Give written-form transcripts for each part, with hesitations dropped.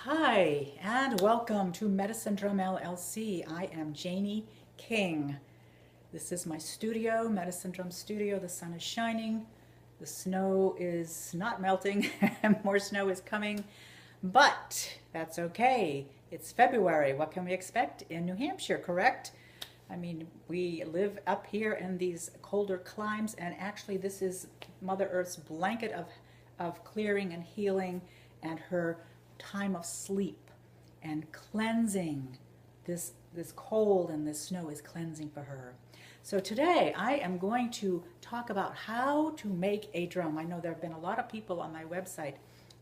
Hi, and welcome to Medicine Drum LLC. I am JaneE King. This is my studio, Medicine Drum Studio. The sun is shining. The snow is not melting. More snow is coming, but that's okay. It's February. What can we expect in New Hampshire, correct? I mean, we live up here in these colder climes, and actually this is Mother Earth's blanket of clearing and healing and her time of sleep and cleansing. This cold and this snow is cleansing for her. So today I am going to talk about how to make a drum. I know there have been a lot of people on my website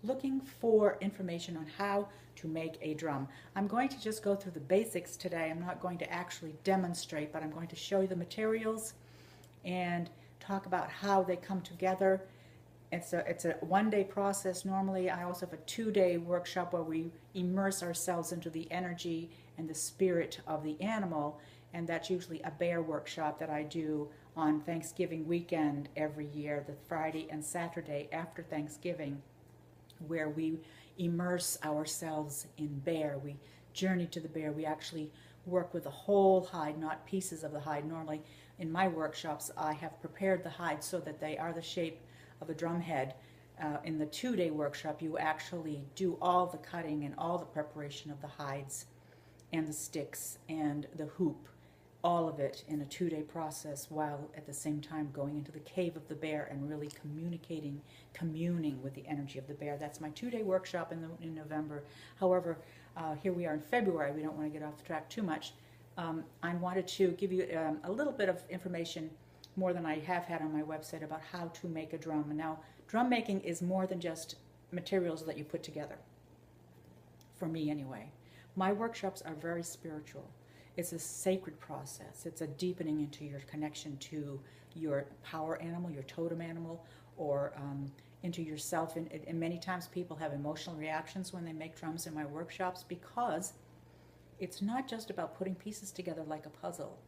looking for information on how to make a drum. I'm going to just go through the basics today. I'm not going to actually demonstrate, but I'm going to show you the materials and talk about how they come together. It's a one-day process normally. I also have a two-day workshop where we immerse ourselves into the energy and the spirit of the animal, and that's usually a bear workshop that I do on Thanksgiving weekend every year, the Friday and Saturday after Thanksgiving, where we immerse ourselves in bear. We journey to the bear. We actually work with the whole hide, not pieces of the hide. Normally in my workshops I have prepared the hide so that they are the shape of a drum head. In the two-day workshop you actually do all the cutting and all the preparation of the hides and the sticks and the hoop, all of it in a two-day process, while at the same time going into the cave of the bear and really communing with the energy of the bear. That's my two-day workshop in November. However, here we are in February. We don't want to get off the track too much. I wanted to give you a little bit of information, more than I have had on my website, about how to make a drum. And now, drum making is more than just materials that you put together, for me anyway. My workshops are very spiritual. It's a sacred process. It's a deepening into your connection to your power animal, your totem animal, or into yourself. And many times people have emotional reactions when they make drums in my workshops, because it's not just about putting pieces together like a puzzle.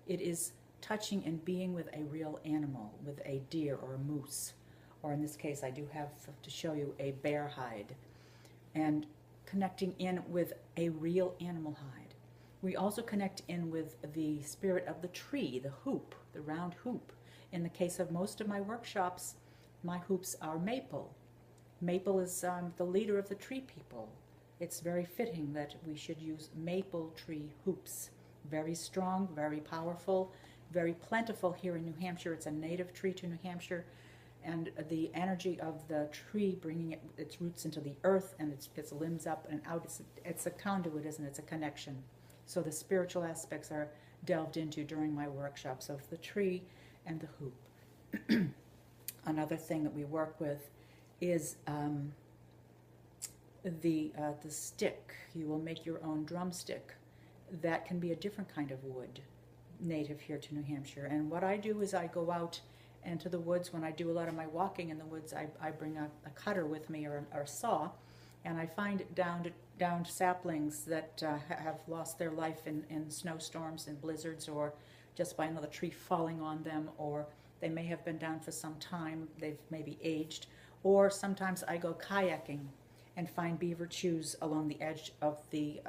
It is touching and being with a real animal, with a deer or a moose, or in this case I do have to show you a bear hide, and connecting in with a real animal hide. We also connect in with the spirit of the tree, the hoop, the round hoop. In the case of most of my workshops, my hoops are maple. Maple is the leader of the tree people. It's very fitting that we should use maple tree hoops. Very strong, very powerful, very plentiful here in New Hampshire. It's a native tree to New Hampshire, and the energy of the tree bringing its roots into the earth and its limbs up and out. It's a conduit, isn't it? It's a connection. So the spiritual aspects are delved into during my workshops of the tree and the hoop. Another thing that we work with is the stick. You will make your own drumstick. That can be a different kind of wood, native here to New Hampshire. And what I do is I go out into the woods. When I do a lot of my walking in the woods, I bring a cutter with me, or a saw, and I find downed saplings that have lost their life in snowstorms and blizzards, or just by another tree falling on them, or they may have been down for some time, they've maybe aged. Or sometimes I go kayaking and find beaver chews along the edge of the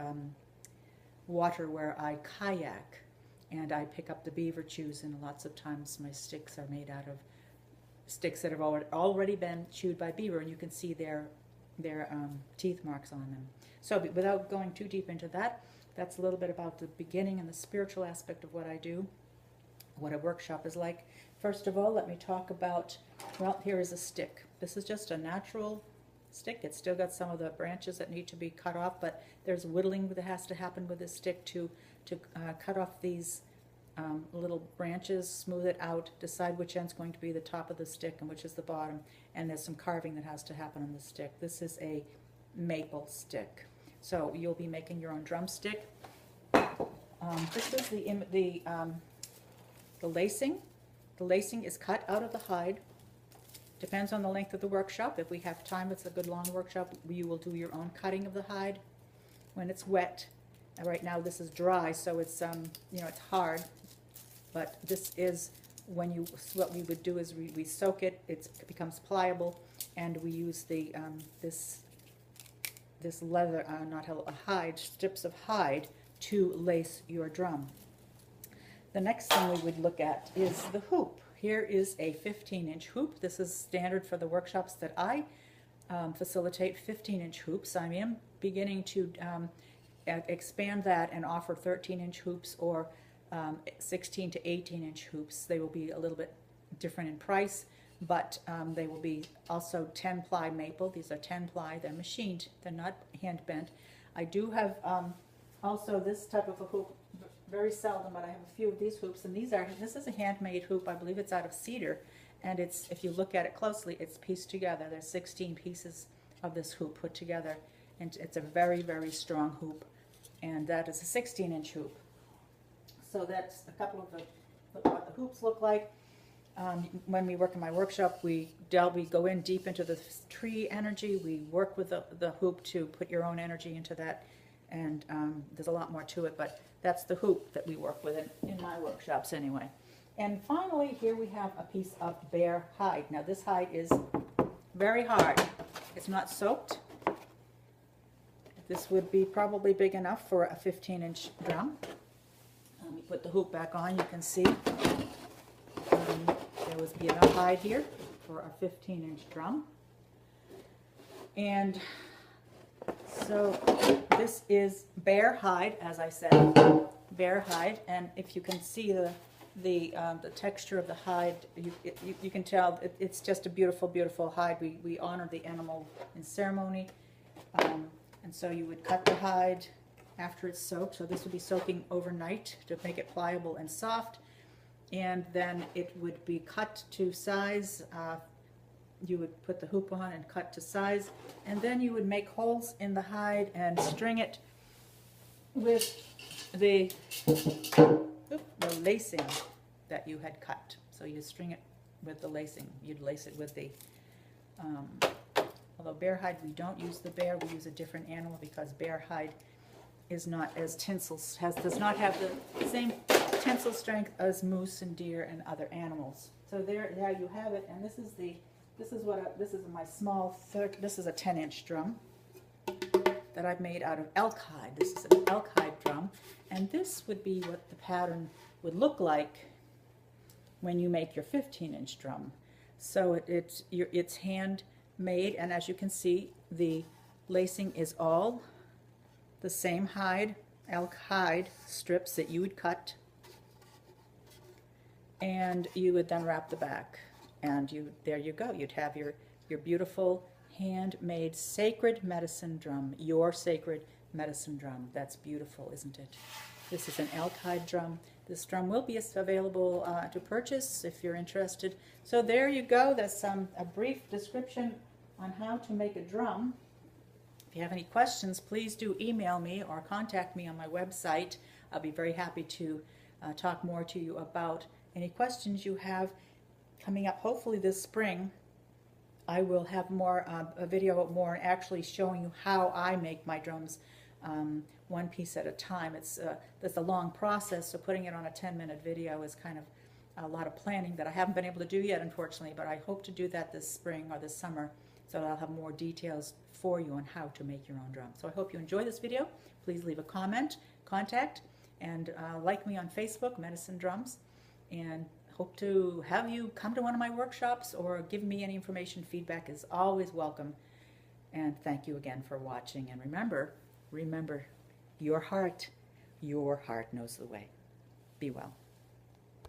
water where I kayak, and I pick up the beaver chews, and lots of times my sticks are made out of sticks that have already been chewed by beaver, and you can see their teeth marks on them. So without going too deep into that, that's a little bit about the beginning and the spiritual aspect of what I do, what a workshop is like. First of all, let me talk about, well, here is a stick. This is just a natural stick. It's still got some of the branches that need to be cut off, but there's whittling that has to happen with this stick to cut off these little branches, smooth it out, decide which end's going to be the top of the stick and which is the bottom, and there's some carving that has to happen on the stick. This is a maple stick. So you'll be making your own drumstick. This is the lacing. The lacing is cut out of the hide. Depends on the length of the workshop. If we have time, it's a good long workshop, you will do your own cutting of the hide when it's wet. And right now this is dry, so it's it's hard. But this is what we would do is we soak it. It becomes pliable, and we use this this leather, not a hide, strips of hide to lace your drum. The next thing we would look at is the hoop. Here is a 15-inch hoop. This is standard for the workshops that I facilitate, 15-inch hoops. I am beginning to expand that and offer 13-inch hoops or 16 to 18-inch hoops. They will be a little bit different in price, but they will be also 10-ply maple. These are 10-ply. They're machined. They're not hand-bent. I do have also this type of a hoop, very seldom, but I have a few of these hoops, and this is a handmade hoop. I believe it's out of cedar, and it's, if you look at it closely, it's pieced together. There's 16 pieces of this hoop put together, and it's a very, very strong hoop, and that is a 16-inch hoop. So that's a couple of what the hoops look like. When we work in my workshop, we go in deep into the tree energy. We work with the hoop to put your own energy into that, and there's a lot more to it, but that's the hoop that we work with in my workshops anyway. And finally, here we have a piece of bear hide. Now this hide is very hard. It's not soaked. This would be probably big enough for a 15-inch drum. Let me put the hoop back on. You can see there would be enough hide here for a 15-inch drum. And so this is bear hide, as I said, bear hide. And if you can see the texture of the hide, you can tell it's just a beautiful, beautiful hide. We honor the animal in ceremony. And so you would cut the hide after it's soaked. So this would be soaking overnight to make it pliable and soft. And then it would be cut to size. You would put the hoop on and cut to size. And then you would make holes in the hide and string it with the lacing that you had cut. So you string it with the lacing. You'd lace it with the, although bear hide, we don't use the bear, we use a different animal because bear hide is not as does not have the same tensile strength as moose and deer and other animals. So there you have it, and this is my small this is a 10-inch drum that I've made out of elk hide. This is an elk hide drum, and this would be what the pattern would look like when you make your 15-inch drum. So it's handmade, and as you can see, the lacing is all the same hide, elk hide strips that you would cut, and you would then wrap the back, and there you go. You'd have your beautiful handmade sacred medicine drum, your sacred medicine drum. That's beautiful, isn't it? This is an elk hide drum. This drum will be available to purchase if you're interested. So there you go. That's a brief description on how to make a drum. If you have any questions, please do email me or contact me on my website. I'll be very happy to talk more to you about any questions you have. Coming up hopefully this spring, I will have more a video more actually showing you how I make my drums one piece at a time. It's a long process, so putting it on a 10-minute video is kind of a lot of planning that I haven't been able to do yet, unfortunately, but I hope to do that this spring or this summer, so I'll have more details for you on how to make your own drum. So I hope you enjoy this video. Please leave a comment, contact, and like me on Facebook, Medicine Drums, and hope to have you come to one of my workshops or give me any information. Feedback is always welcome. And thank you again for watching. And remember, your heart knows the way. Be well.